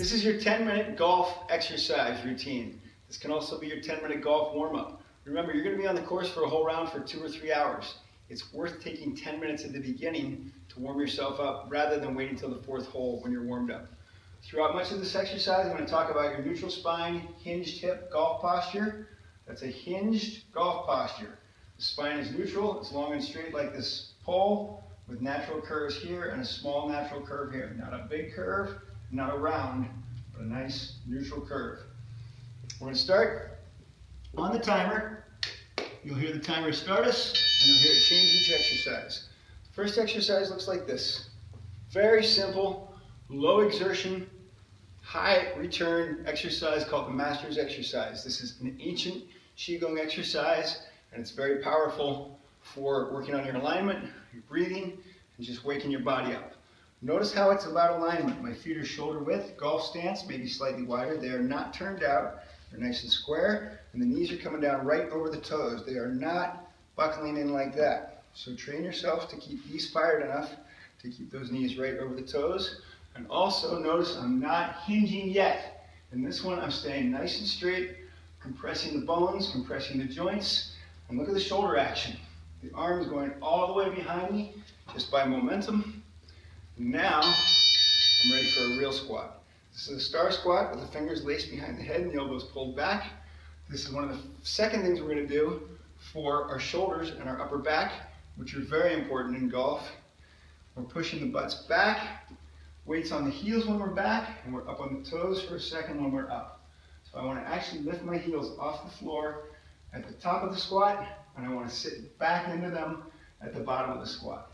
This is your 10-minute golf exercise routine. This can also be your 10-minute golf warm-up. Remember, you're going to be on the course for a whole round for 2 or 3 hours. It's worth taking 10 minutes at the beginning to warm yourself up rather than waiting until the 4th hole when you're warmed up. Throughout much of this exercise, I'm going to talk about your neutral spine, hinged hip golf posture. That's a hinged golf posture. The spine is neutral, it's long and straight like this pole with natural curves here and a small natural curve here. Not a big curve, not a round, but a nice neutral curve. We're going to start on the timer. You'll hear the timer start us, and you'll hear it change each exercise. The first exercise looks like this. Very simple, low exertion, high return exercise called the Master's Exercise. This is an ancient Qigong exercise, and it's very powerful for working on your alignment, your breathing, and just waking your body up. Notice how it's about alignment. My feet are shoulder width, golf stance, maybe slightly wider. They are not turned out. They're nice and square, and the knees are coming down right over the toes. They are not buckling in like that. So train yourself to keep these fired enough to keep those knees right over the toes. And also notice I'm not hinging yet. In this one, I'm staying nice and straight, compressing the bones, compressing the joints. And look at the shoulder action. The arm is going all the way behind me just by momentum. Now, I'm ready for a real squat. This is a star squat with the fingers laced behind the head and the elbows pulled back. This is one of the second things we're going to do for our shoulders and our upper back, which are very important in golf. We're pushing the butts back, weights on the heels when we're back, and we're up on the toes for a second when we're up. So I want to actually lift my heels off the floor at the top of the squat, and I want to sit back into them at the bottom of the squat.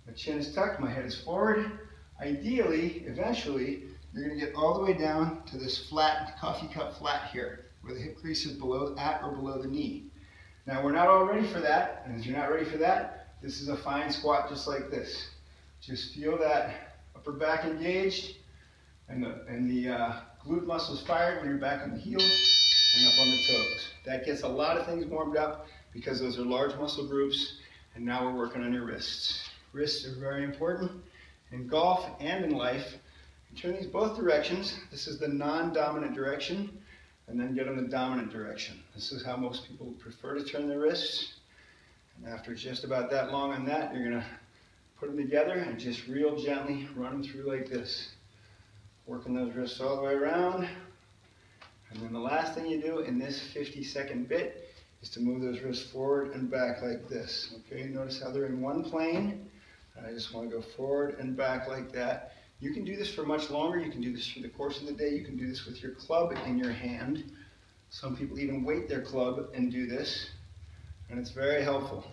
My chin is tucked, my head is forward. Ideally, eventually, you're going to get all the way down to this flat, coffee cup flat here, where the hip crease is below, at or below the knee. Now, we're not all ready for that, and as you're not ready for that, this is a fine squat just like this. Just feel that upper back engaged, and the glute muscles fired when you're back on the heels and up on the toes. That gets a lot of things warmed up because those are large muscle groups, and now we're working on your wrists. Wrists are very important in golf and in life. You turn these both directions. This is the non-dominant direction, and then get in the dominant direction. This is how most people prefer to turn their wrists. And after just about that long on that, you're going to put them together and just real gently run them through like this. Working those wrists all the way around. And then the last thing you do in this 50-second bit is to move those wrists forward and back like this. Okay, notice how they're in one plane. And I just want to go forward and back like that. You can do this for much longer. You can do this through the course of the day. You can do this with your club in your hand. Some people even weight their club and do this, and it's very helpful.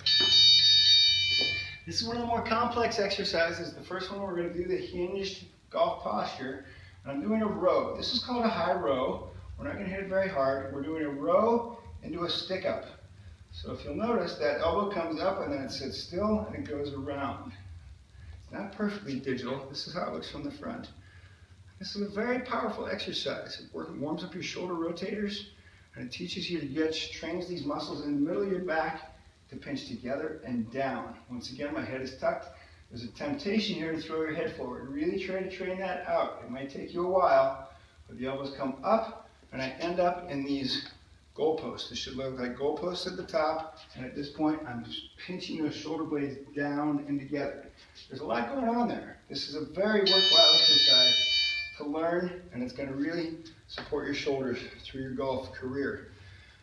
This is one of the more complex exercises. The first one we're going to do the hinged golf posture, and I'm doing a row. This is called a high row. We're not going to hit it very hard. We're doing a row into a stick up. So if you'll notice, that elbow comes up and then it sits still and it goes around. Not perfectly digital. This is how it looks from the front. This is a very powerful exercise. It warms up your shoulder rotators, and it teaches you to trains these muscles in the middle of your back to pinch together and down. Once again, my head is tucked. There's a temptation here to throw your head forward. Really try to train that out. It might take you a while, but the elbows come up, and I end up in these goalposts. This should look like goalposts at the top, and at this point, I'm just pinching those shoulder blades down and together. There's a lot going on there. This is a very worthwhile exercise to learn, and it's going to really support your shoulders through your golf career.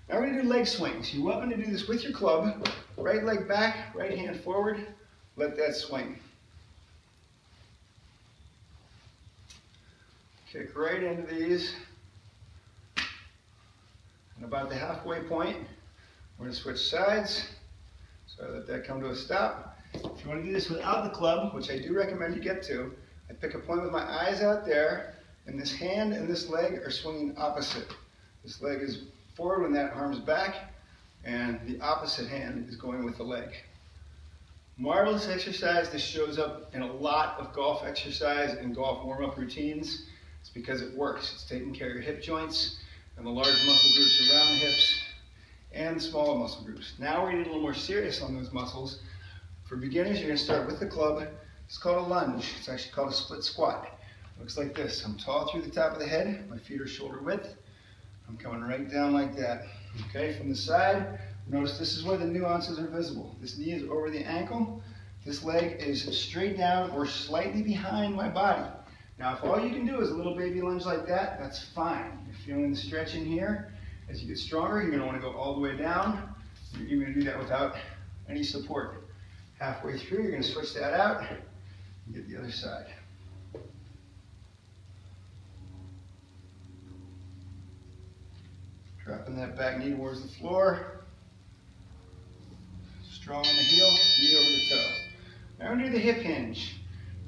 Now we're going to do leg swings. You're welcome to do this with your club. Right leg back, right hand forward. Let that swing. Kick right into these. And about the halfway point, we're going to switch sides. So I let that come to a stop. If you want to do this without the club, which I do recommend you get to, I pick a point with my eyes out there, and this hand and this leg are swinging opposite. This leg is forward when that arm's back, and the opposite hand is going with the leg. Marvelous exercise. This shows up in a lot of golf exercise and golf warm-up routines. It's because it works. It's taking care of your hip joints and the large muscle groups around the hips and the smaller muscle groups. Now we're going to get a little more serious on those muscles. For beginners, you're going to start with the club. It's called a lunge. It's actually called a split squat. Looks like this. I'm tall through the top of the head. My feet are shoulder width. I'm coming right down like that. Okay, from the side, notice this is where the nuances are visible. This knee is over the ankle. This leg is straight down or slightly behind my body. Now, if all you can do is a little baby lunge like that, that's fine. You're feeling the stretch in here. As you get stronger, you're going to want to go all the way down. You're even going to do that without any support. Halfway through, you're going to switch that out and get the other side. Dropping that back knee towards the floor. Strong on the heel, knee over the toe. Now we're going to do the hip hinge.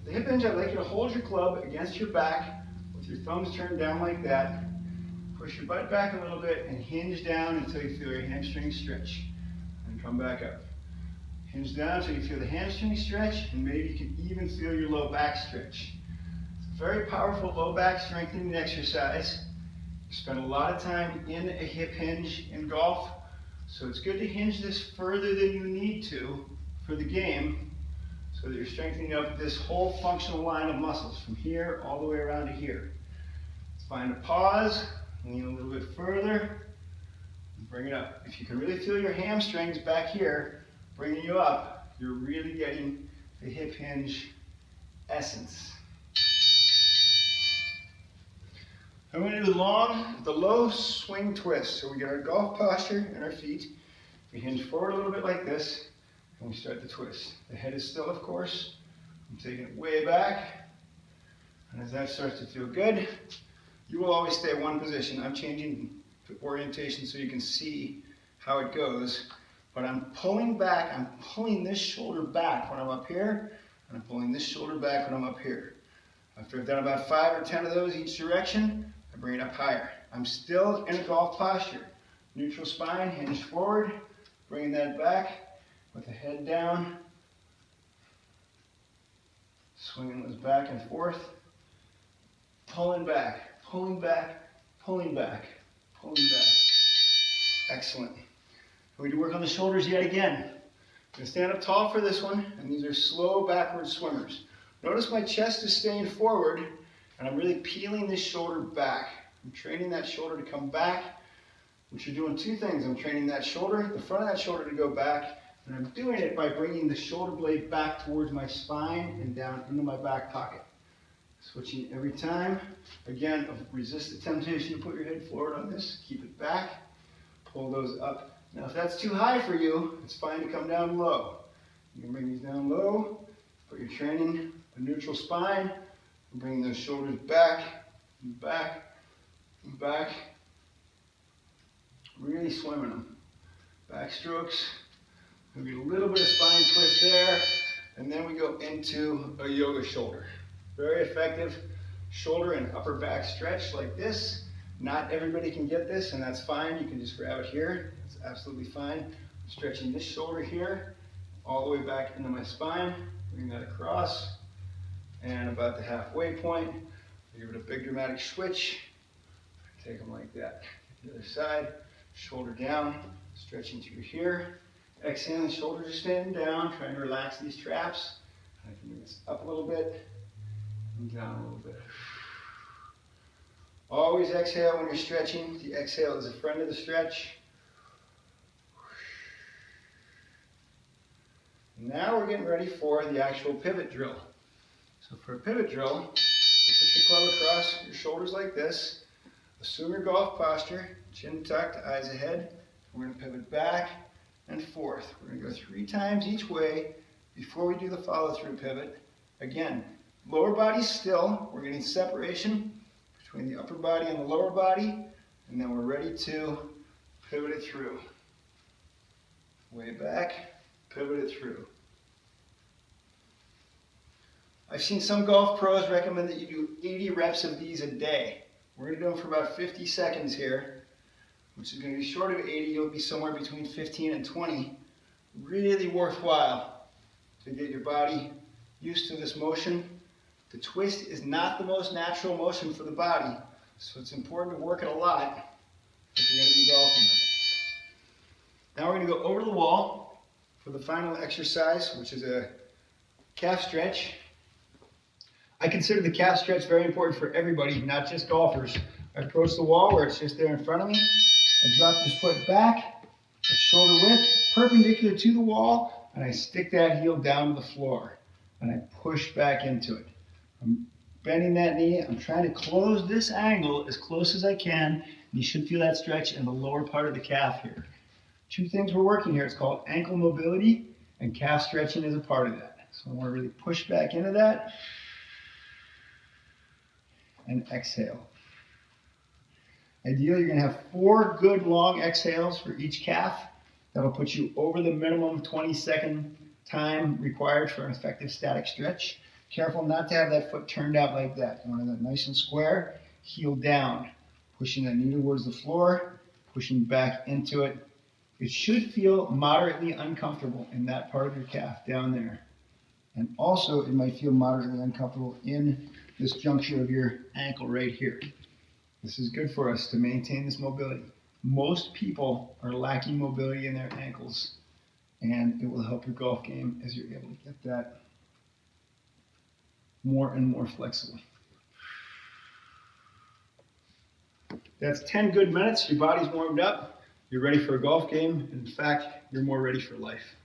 The hip hinge, I'd like you to hold your club against your back with your thumbs turned down like that. Push your butt back a little bit and hinge down until you feel your hamstring stretch. And come back up. Hinge down until you feel the hamstring stretch, and maybe you can even feel your low back stretch. It's a very powerful low back strengthening exercise. You spend a lot of time in a hip hinge in golf, so it's good to hinge this further than you need to for the game, so that you're strengthening up this whole functional line of muscles from here all the way around to here. Let's find a pause, lean a little bit further, and bring it up. If you can really feel your hamstrings back here bringing you up, you're really getting the hip hinge essence. I'm going to do the low swing twist. So we get our golf posture and our feet. We hinge forward a little bit like this, and we start the twist. The head is still, of course. I'm taking it way back. And as that starts to feel good, you will always stay in one position. I'm changing the orientation so you can see how it goes. But I'm pulling back, I'm pulling this shoulder back when I'm up here, and I'm pulling this shoulder back when I'm up here. After I've done about 5 or 10 of those each direction, I bring it up higher. I'm still in a golf posture. Neutral spine, hinge forward, bringing that back with the head down. Swinging those back and forth. Pulling back, pulling back, pulling back, pulling back. Excellent. We do work on the shoulders yet again. I'm going to stand up tall for this one, and these are slow backward swimmers. Notice my chest is staying forward, and I'm really peeling this shoulder back. I'm training that shoulder to come back, which you're doing two things. I'm training that shoulder, the front of that shoulder to go back, and I'm doing it by bringing the shoulder blade back towards my spine and down into my back pocket. Switching every time. Again, resist the temptation to put your head forward on this. Keep it back. Pull those up. Now, if that's too high for you, it's fine to come down low. You can bring these down low, but you're training a neutral spine, and bringing those shoulders back, and back, and back. Really swimming them. Back strokes. Maybe a little bit of spine twist there, and then we go into a yoga shoulder. Very effective shoulder and upper back stretch like this. Not everybody can get this, and that's fine. You can just grab it here. It's absolutely fine. I'm stretching this shoulder here, all the way back into my spine. Bring that across, and about the halfway point, give it a big dramatic switch. Take them like that. The other side, shoulder down, stretching through here. Exhaling, shoulders are staying down, trying to relax these traps. I can bring this up a little bit, and down a little bit. Always exhale when you're stretching. The exhale is a friend of the stretch. Now we're getting ready for the actual pivot drill. So for a pivot drill, you put your club across your shoulders like this. Assume your golf posture, chin tucked, eyes ahead. We're going to pivot back and forth. We're going to go 3 times each way before we do the follow-through pivot. Again, lower body still. We're getting separation between the upper body and the lower body, and then we're ready to pivot it through. Way back, pivot it through. I've seen some golf pros recommend that you do 80 reps of these a day. We're going to do them for about 50 seconds here, which is going to be short of 80. You'll be somewhere between 15 and 20. Really worthwhile to get your body used to this motion. The twist is not the most natural motion for the body, so it's important to work it a lot if you're going to be golfing. Now we're going to go over to the wall for the final exercise, which is a calf stretch. I consider the calf stretch very important for everybody, not just golfers. I approach the wall where it's just there in front of me. I drop this foot back, at shoulder width, perpendicular to the wall, and I stick that heel down to the floor. And I push back into it. I'm bending that knee. I'm trying to close this angle as close as I can. You should feel that stretch in the lower part of the calf here. Two things we're working here. It's called ankle mobility, and calf stretching is a part of that. So I want to really push back into that and exhale. Ideally, you're going to have 4 good long exhales for each calf. That'll put you over the minimum 20-second time required for an effective static stretch. Careful not to have that foot turned out like that. You want that nice and square, heel down, pushing that knee towards the floor, pushing back into it. It should feel moderately uncomfortable in that part of your calf down there. And also, it might feel moderately uncomfortable in this juncture of your ankle right here. This is good for us to maintain this mobility. Most people are lacking mobility in their ankles, and it will help your golf game as you're able to get that more and more flexible. That's 10 good minutes. Your body's warmed up. You're ready for a golf game. In fact, you're more ready for life.